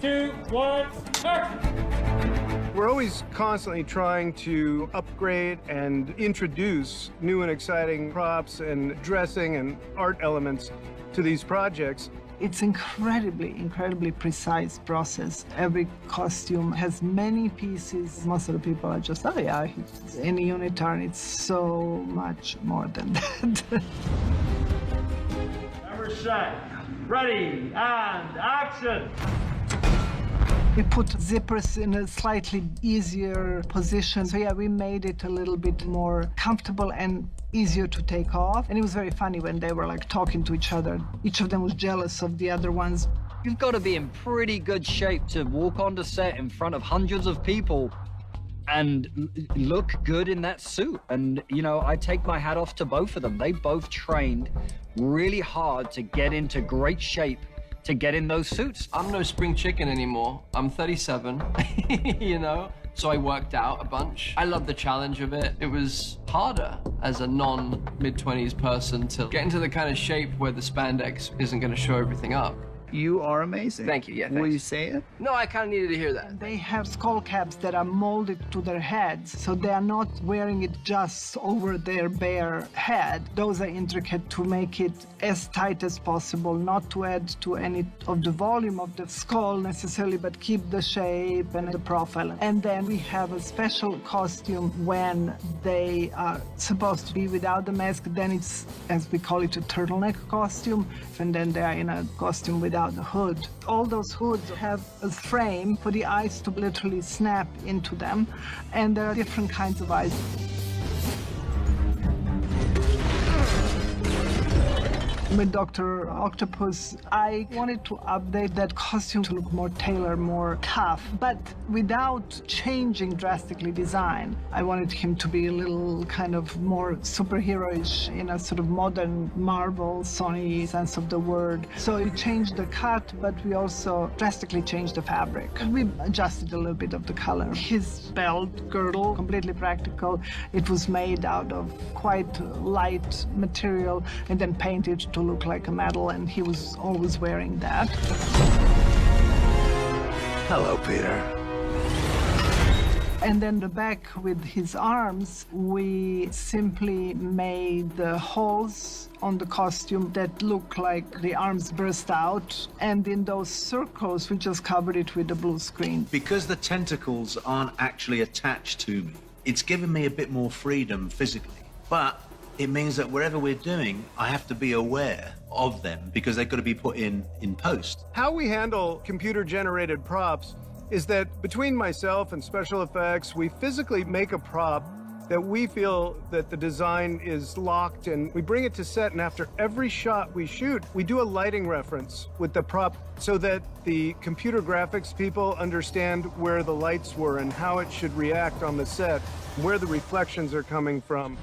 2, 1, action! We're always constantly trying to upgrade and introduce new and exciting props and dressing and art elements to these projects. It's incredibly precise process. Every costume has many pieces. Most of the people are just, oh yeah, it's in a unitard. It's so much more than that. Camera set, ready, and action! We put zippers in a slightly easier position. So yeah, we made it a little bit more comfortable and easier to take off. And it was very funny when they were like talking to each other. Each of them was jealous of the other ones. You've got to be in pretty good shape to walk onto set in front of hundreds of people and look good in that suit. And, you know, I take my hat off to both of them. They both trained really hard to get into great shape to get in those suits. I'm no spring chicken anymore. I'm 37, you know? So I worked out a bunch. I love the challenge of it. It was harder as a non-mid-20s person to get into the kind of shape where the spandex isn't gonna show everything up. You are amazing. Thank you, yeah, thanks. Will you say it? No, I kind of needed to hear that. They have skull caps that are molded to their heads, so they are not wearing it just over their bare head. Those are intricate to make it as tight as possible, not to add to any of the volume of the skull necessarily, but keep the shape and the profile. And then we have a special costume when they are supposed to be without the mask. Then it's, as we call it, a turtleneck costume, and then they are in a costume without the hood. All those hoods have a frame for the eyes to literally snap into them, and there are different kinds of eyes. With Dr. Octopus, I wanted to update that costume to look more tailored, more tough, but without changing drastically design. I wanted him to be a little kind of more superhero-ish in a sort of modern Marvel, Sony sense of the word. So we changed the cut, but we also drastically changed the fabric. We adjusted a little bit of the color. His belt girdle, completely practical. It was made out of quite light material and then painted to look like a medal, and he was always wearing that. Hello, Peter. And then the back with his arms, we simply made the holes on the costume that look like the arms burst out. And in those circles, we just covered it with a blue screen. Because the tentacles aren't actually attached to me, it's given me a bit more freedom physically. But it means that wherever we're doing, I have to be aware of them because they've got to be put in post. How we handle computer-generated props is that between myself and special effects, we physically make a prop that we feel that the design is locked, and we bring it to set, and after every shot we shoot, we do a lighting reference with the prop so that the computer graphics people understand where the lights were and how it should react on the set, where the reflections are coming from.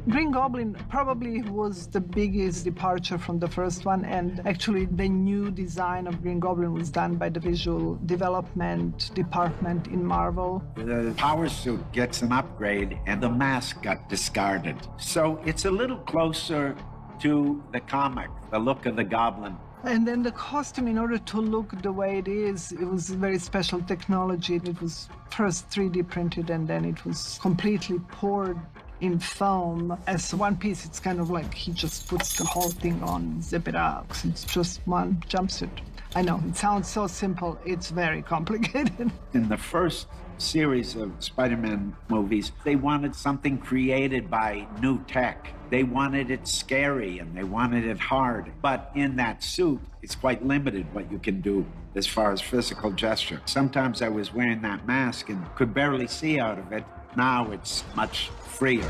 Green Goblin probably was the biggest departure from the first one, and actually the new design of Green Goblin was done by the visual development department in Marvel. The power suit gets an upgrade and the mask got discarded. So it's a little closer to the comic, the look of the Goblin. And then the costume, in order to look the way it is, it was very special technology. It was first 3D printed, and then it was completely poured in foam. As one piece, it's kind of like he just puts the whole thing on, zip it up. It's just one jumpsuit. I know, it sounds so simple. It's very complicated. In the first series of Spider-Man movies, they wanted something created by new tech. They wanted it scary and they wanted it hard. But in that suit, it's quite limited what you can do as far as physical gesture. Sometimes I was wearing that mask and could barely see out of it. Now it's much freer.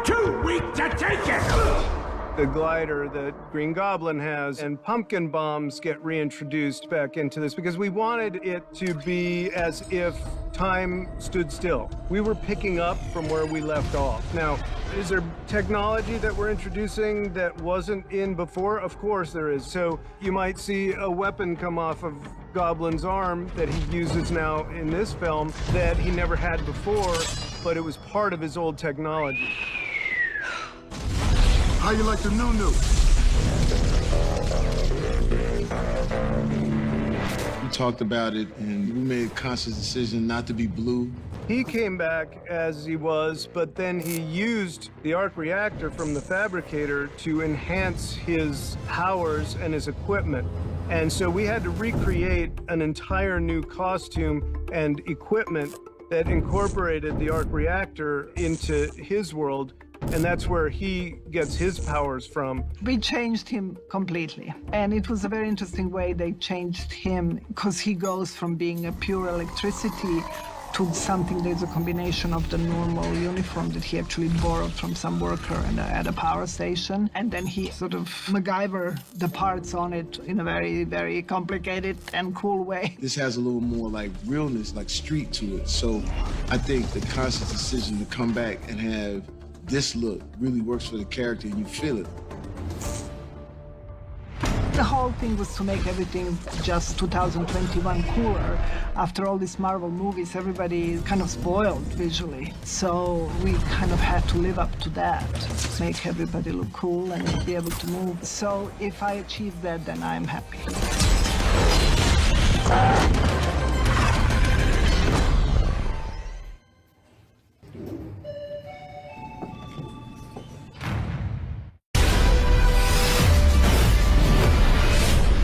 Too weak to take it! The glider that Green Goblin has and pumpkin bombs get reintroduced back into this because we wanted it to be as if time stood still. We were picking up from where we left off. Now, is there technology that we're introducing that wasn't in before? Of course there is. So you might see a weapon come off of Goblin's arm that he uses now in this film that he never had before, but it was part of his old technology. How you like the new? talked about it, and we made a conscious decision not to be blue. He came back as he was, but then he used the arc reactor from the fabricator to enhance his powers and his equipment. And so we had to recreate an entire new costume and equipment that incorporated the arc reactor into his world. And that's where he gets his powers from. We changed him completely. And it was a very interesting way they changed him, because he goes from being a pure electricity to something that's a combination of the normal uniform that he actually borrowed from some worker at a power station. And then he sort of MacGyver the parts on it in a very, very complicated and cool way. This has a little more like realness, like street to it. So I think the conscious decision to come back and have this look really works for the character, and you feel it. The whole thing was to make everything just 2021 cooler. After all these Marvel movies, everybody is kind of spoiled visually. So we kind of had to live up to that, make everybody look cool and be able to move. So if I achieve that, then I'm happy.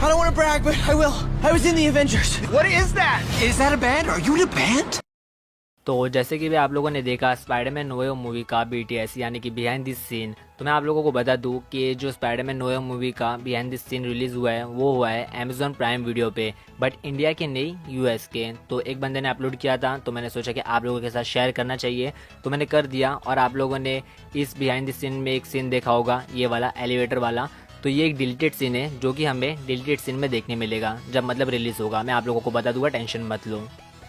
I don't want to brag, but I will. I was in the Avengers. What is that? Is that a band? Are you in a band? तो जैसे कि भी आप लोगों ने देखा Spiderman no वे home movie का BTS यानी कि बिहाइंड दिस सीन, तो मैं आप लोगों को बता दूं कि जो स्पाइडरमैन नो वे होम मूवी का बिहाइंड दिस सीन रिलीज़ हुआ है वो हुआ है Amazon प्राइम वीडियो पे, बट इंडिया के नहीं US के। तो एक बंदे ने अपलोड किया था, तो मैंने सोचा कि आप लोगों के साथ शेयर करना चाहिए, तो मैंने कर दिया। और आप लोगों ने इस बिहाइंड दिस सीन में एक सीन देखा होगा, ये वाला एलिवेटर वाला। तो ये एक डिलीटेड सीन है जो कि हमें डिलीटेड सीन में देखने मिलेगा जब मतलब रिलीज़ होगा। मैं आप लोगों को बता दूंगा, टेंशन मत लो।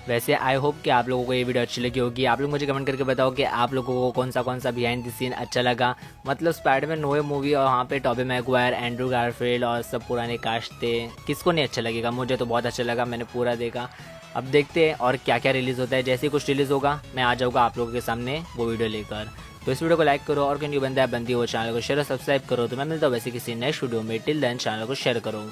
वैसे आई होप कि आप लोगों को ये वीडियो अच्छी लगी होगी। आप लोग मुझे कमेंट करके बताओ कि आप लोगों को कौन सा बिहाइंड द सीन अच्छा लगा। मतलब स्पाइडरमैन नो वे मूवी और वहाँ पे टॉबी मैगवायर, एंड्रू गारफील्ड और सब पुराने कास्ट थे, किसको नहीं अच्छा लगेगा। मुझे तो बहुत अच्छा लगा, मैंने पूरा देखा। अब देखते हैं और क्या क्या रिलीज़ होता है। जैसे ही कुछ रिलीज़ होगा मैं आ जाऊँगा आप लोगों के सामने वो वीडियो लेकर। तो इस वीडियो को लाइक करो और कहीं बनता है बनती हो चैनल को शेयर और सब्सक्राइब करो। तो मैं मिलता हूँ वैसे किसी नेक्स्ट वीडियो में। टिल देन चैनल को शेयर करो।